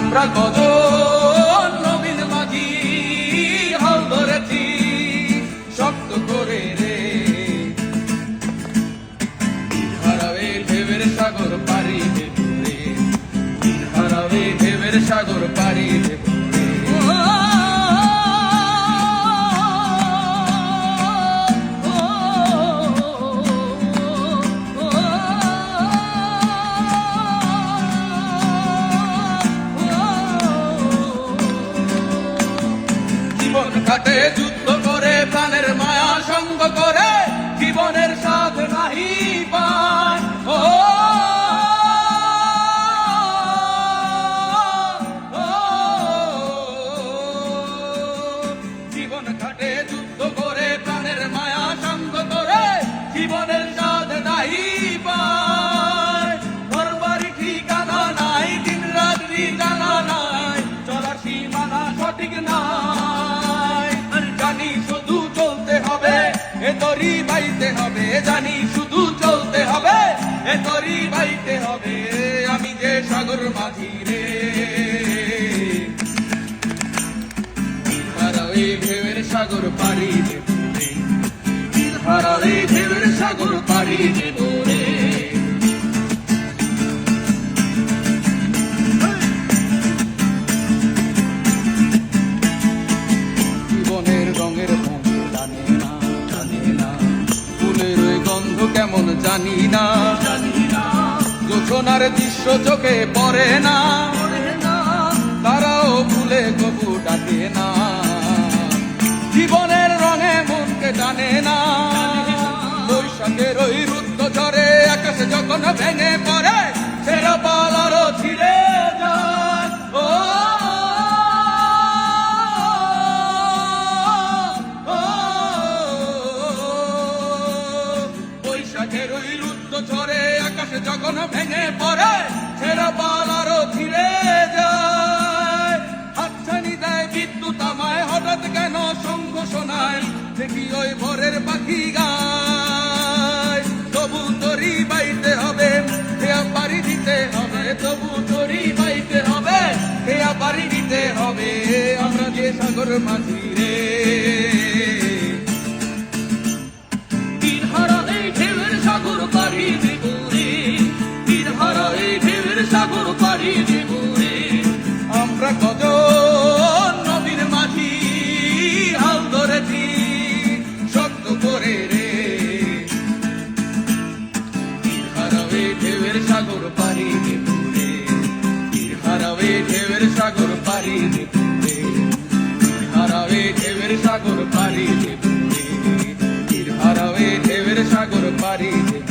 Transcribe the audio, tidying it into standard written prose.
আমরা কজন নবীন মাঝি হাল ধরেছি শক্ত করে রে, হারাবে ঢেউয়ের সাগর পাড়ি দেব রে, হারাবে ঢেউয়ের সাগর পাড়ি দেব রে। জীবন কাটে যুদ্ধ করে প্রাণের মায়া সঙ্গ করে, জীবনের স্বাদ নাহি পায় ও জীবন কাটে যুদ্ধ করে প্রাণের মায়া সঙ্গ করে, জীবনের স্বাদ নাহি পায়। ঘর বাড়ি ঠিকানা নাই, দিন রাত্রি জানা নাই, চলার সীমানা সঠিক নাই। জানি শুধু চলতে হবে, এ তরি বাইতে হবে, জানি শুধু চলতে হবে, এ তরি বাইতে হবে। আমি যে সাগর মাঝি রে, হারাই ঢেউয়ের সাগর পাড়ি দেব রে, হারাই ঢেউয়ের সাগর পাড়ি দেব রে। জীবনের রঙের রঙ জানে না, জানি না, ফুলের ওই গন্ধ কেমন জানি না, জানি না, জোছনার দৃশ্য চোখে পড়ে না, তারাও ভুলে কবু ডাকে না। জীবনের রঙে মনকে জানে না, বৈশাখের ওই রুদ্ধ ঝড়ে আকাশে যখন ভেঙে পড়ে, ছেঁড়া পাল আরো ছিঁড়ে যায় ও বৈশাখের ওই রুদ্ধ ঝড়ে আকাশে যখন ভেঙে পড়ে, ছেঁড়া পাল আরো ছিঁড়ে যায়। হাতছানি দেয় বিদ্যুৎ আমায়, হঠাৎ কেন শঙ্খ শোনায়, দেখি ওই ভোরের পাখি গায়। তবু তরি বাইতে হবে, খেয়া পাড়ি দিতে হবে, তবু তরি বাইতে হবে, খেয়া পাড়ি দিতে হবে। আমরা যে সাগর মাঝি রে, তীর হারাই ঢেউয়ের সাগর পাড়ি দেব রে, তীর হারাই ঢেউয়ের সাগর পাড়ি দেব রে। আমরা কজন নবীর মাঝি হাল ধরেছি শক্ত করে রে, তীর হারাবে ঢেউয়ের সাগর পাড়ি দেব রে, তীর হারাবে ঢেউয়ের সাগর পাড়ি দেব রে, তীর হারাবে ঢেউয়ের সাগর পাড়ি দেব রে, তীর হারাবে ঢেউয়ের সাগর পাড়ি দেব।